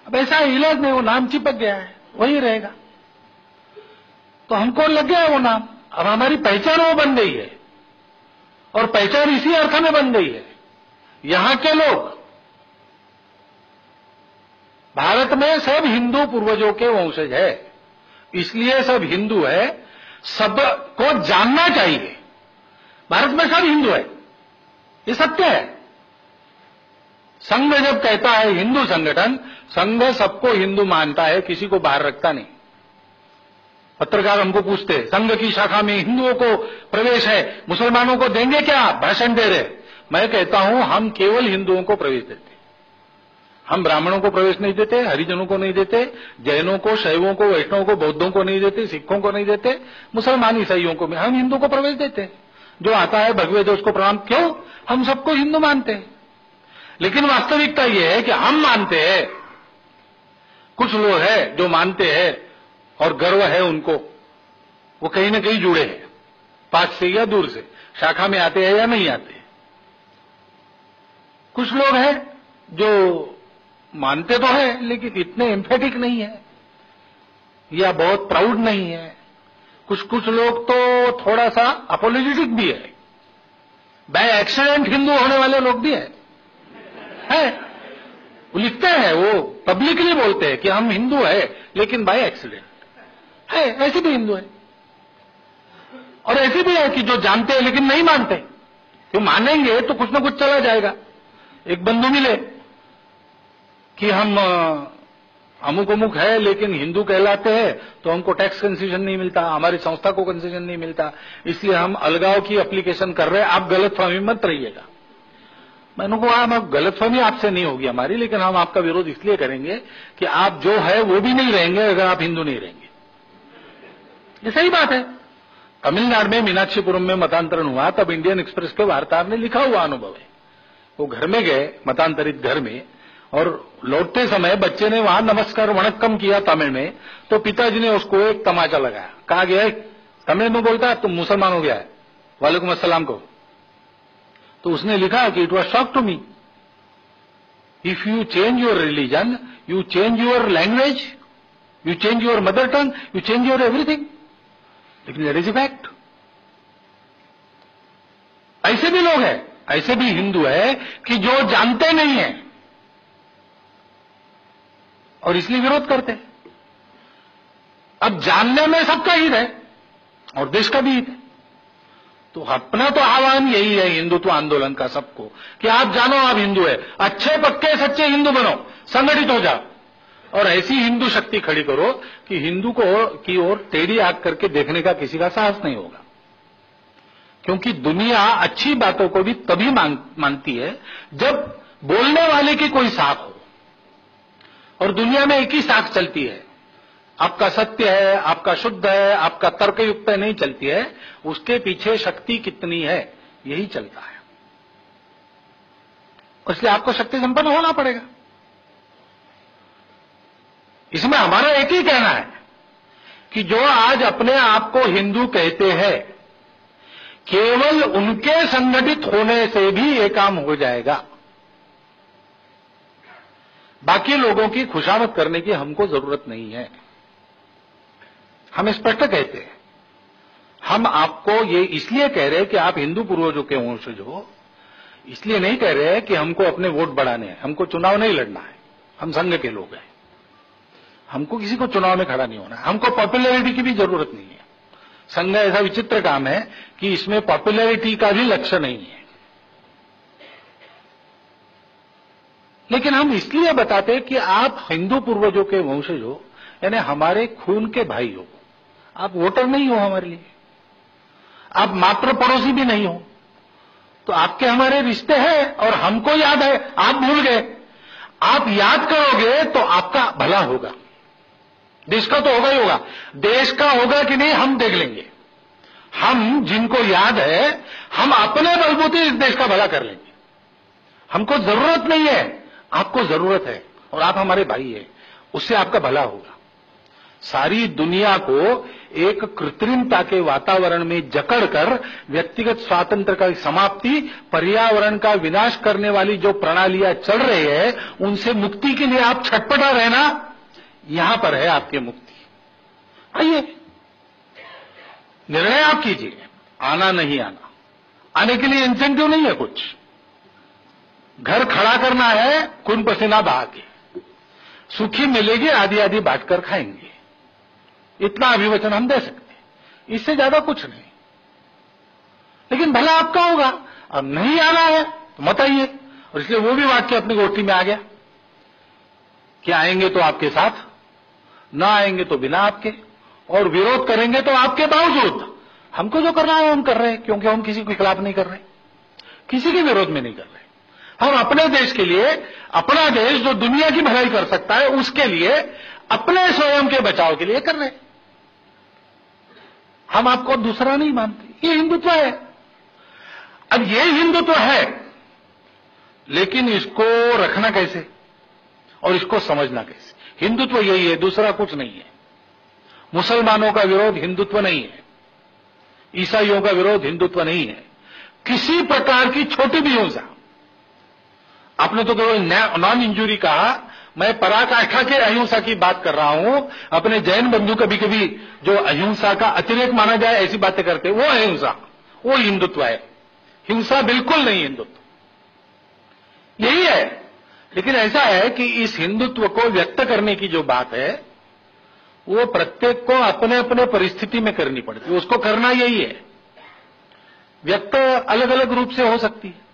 अब ऐसा इलाज नहीं, वो नाम चिपक गया है, वही रहेगा। तो हमको लग गया वो नाम, अब हमारी पहचान वो बन गई है, और पहचान इसी अर्थ में बन गई है। यहां के लोग भारत में सब हिंदू पूर्वजों के वंशज है, इसलिए सब हिंदू है, सबको जानना चाहिए भारत में सब हिंदू है, ये सत्य है। संघ जब कहता है हिंदू संगठन, संघ सबको हिंदू मानता है, किसी को बाहर रखता नहीं। पत्रकार हमको पूछते हैं संघ की शाखा में हिंदुओं को प्रवेश है, मुसलमानों को देंगे क्या, भाषण दे रहे। मैं कहता हूं हम केवल हिंदुओं को प्रवेश देते, हम ब्राह्मणों को प्रवेश नहीं देते, हरिजनों को नहीं देते, जैनों को, शैवों को, वैष्णवों को, बौद्धों को नहीं देते, सिखों को नहीं देते, मुसलमान ईसाइयों को, हम हिंदू को प्रवेश देते। जो आता है भगवे दोष को प्रणाम, क्यों, हम सबको हिंदू मानते हैं। लेकिन वास्तविकता यह है कि हम मानते हैं, कुछ लोग हैं जो मानते हैं और गर्व है उनको, वो कहीं ना कहीं जुड़े हैं, पास से या दूर से, शाखा में आते हैं या नहीं आते। कुछ लोग हैं जो मानते तो है लेकिन इतने एम्फेटिक नहीं है या बहुत प्राउड नहीं है। कुछ लोग तो थोड़ा सा अपोलोजेटिक भी है, बाय एक्सीडेंट हिंदू होने वाले लोग भी है। वो लिखते हैं, वो पब्लिकली बोलते हैं कि हम हिंदू है लेकिन बाय एक्सीडेंट है, ऐसे भी हिंदू है। और ऐसे भी है कि जो जानते हैं लेकिन नहीं मानते, तो मानेंगे तो कुछ ना कुछ चला जाएगा। एक बंधु मिले कि हम अमुक अमुक है लेकिन हिंदू कहलाते हैं, तो हमको टैक्स कंसेशन नहीं मिलता, हमारी संस्था को कंसेशन नहीं मिलता, इसलिए हम अलगाव की एप्लीकेशन कर रहे हैं, आप गलतफहमी मत रहिएगा। मैंने कहा हम गलतफहमी आपसे नहीं होगी हमारी, लेकिन हम आपका विरोध इसलिए करेंगे कि आप जो है वो भी नहीं रहेंगे अगर आप हिंदू नहीं रहेंगे। ये सही बात है। तमिलनाडु में मीनाक्षीपुरम में मतांतरण हुआ, तब इंडियन एक्सप्रेस के वार्ताहर ने लिखा हुआ अनुभव है। वो घर में गए, मतांतरित घर में, और लौटते समय बच्चे ने वहां नमस्कार वणक्कम किया तमिल में, तो पिताजी ने उसको एक तमाचा लगाया, कहा गया तमिल में बोलता है तुम मुसलमान हो गया है, वालेकुम अस्सलाम को। तो उसने लिखा कि it was shock to me, if you change your religion, you change your language, you change your mother tongue, you change your everything, लेकिन दैट इज ए फैक्ट। ऐसे भी लोग हैं, ऐसे भी हिंदू है कि जो जानते नहीं है और इसलिए विरोध करते हैं। अब जानने में सबका हित है और देश का भी हित है, तो अपना तो आह्वान यही है हिंदुत्व आंदोलन का सबको कि आप जानो आप हिंदू है, अच्छे पक्के सच्चे हिंदू बनो, संगठित हो जाओ और ऐसी हिंदू शक्ति खड़ी करो कि हिंदू को की ओर टेढ़ी आंख करके देखने का किसी का साहस नहीं होगा। क्योंकि दुनिया अच्छी बातों को भी तभी मानती है जब बोलने वाले की कोई साख हो, और दुनिया में एक ही साख चलती है, आपका सत्य है, आपका शुद्ध है, आपका तर्कयुक्त है, नहीं चलती है, उसके पीछे शक्ति कितनी है यही चलता है। इसलिए आपको शक्ति संपन्न होना पड़ेगा। इसमें हमारा एक ही कहना है कि जो आज अपने आप को हिंदू कहते हैं, केवल उनके संगठित होने से भी ये काम हो जाएगा। बाकी लोगों की खुशामद करने की हमको जरूरत नहीं है। हम स्पष्ट कहते हैं, हम आपको ये इसलिए कह रहे हैं कि आप हिंदू पूर्वजों के वंशज हो, इसलिए नहीं कह रहे हैं कि हमको अपने वोट बढ़ाने हैं, हमको चुनाव नहीं लड़ना है, हम संघ के लोग हैं, हमको किसी को चुनाव में खड़ा नहीं होना है, हमको पॉपुलैरिटी की भी जरूरत नहीं है। संघ ऐसा विचित्र काम है कि इसमें पॉपुलैरिटी का भी लक्ष्य नहीं है। लेकिन हम इसलिए बताते हैं कि आप हिंदू पूर्वजों के वंशज हो, यानी हमारे खून के भाई हो, आप वोटर नहीं हो हमारे लिए, आप मात्र पड़ोसी भी नहीं हो, तो आपके हमारे रिश्ते हैं और हमको याद है, आप भूल गए। आप याद करोगे तो आपका भला होगा, देश का तो होगा ही होगा, देश का होगा कि नहीं हम देख लेंगे। हम जिनको याद है हम अपने बलबूते इस देश का भला कर लेंगे। हमको जरूरत नहीं है, आपको जरूरत है और आप हमारे भाई हैं, उससे आपका भला होगा। सारी दुनिया को एक कृत्रिमता के वातावरण में जकड़कर व्यक्तिगत स्वातंत्र का समाप्ति, पर्यावरण का विनाश करने वाली जो प्रणालियां चल रही है, उनसे मुक्ति के लिए आप छटपटा रहना, यहां पर है आपकी मुक्ति। आइए, निर्णय आप कीजिए, आना नहीं आना। आने के लिए इंसेंटिव नहीं है कुछ, घर खड़ा करना है खून पसीना बहा के, सूखी मिलेगी आधी आधी बांटकर खाएंगे, इतना अभिवचन हम दे सकते हैं, इससे ज्यादा कुछ नहीं। लेकिन भला आपका होगा, अब नहीं आना है तो मत आइए। और इसलिए वो भी वाक्य अपनी गोष्ठी में आ गया कि आएंगे तो आपके साथ, ना आएंगे तो बिना आपके, और विरोध करेंगे तो आपके बावजूद। हमको जो करना है हम कर रहे हैं, क्योंकि हम किसी के खिलाफ नहीं कर रहे, किसी के विरोध में नहीं कर रहे। हम अपने देश के लिए, अपना देश जो दुनिया की भलाई कर सकता है, उसके लिए, अपने स्वयं के बचाव के लिए कर रहे हैं। हम आपको दूसरा नहीं मानते, ये हिंदुत्व है। अब ये हिंदुत्व है, लेकिन इसको रखना कैसे और इसको समझना कैसे? हिंदुत्व यही है, दूसरा कुछ नहीं है। मुसलमानों का विरोध हिंदुत्व नहीं है, ईसाइयों का विरोध हिंदुत्व नहीं है। किसी प्रकार की छोटी भी हिंसा, आपने तो केवल नॉन इंजुरी कहा, मैं पराकाष्ठा के अहिंसा की बात कर रहा हूं। अपने जैन बंधु कभी कभी जो अहिंसा का अतिरेक माना जाए ऐसी बातें करते, वो अहिंसा, वो हिंदुत्व है। हिंसा बिल्कुल नहीं हिंदुत्व, यही है। लेकिन ऐसा है कि इस हिंदुत्व को व्यक्त करने की जो बात है, वो प्रत्येक को अपने अपने परिस्थिति में करनी पड़ती है। उसको करना यही है। व्यक्त अलग अलग रूप से हो सकती है।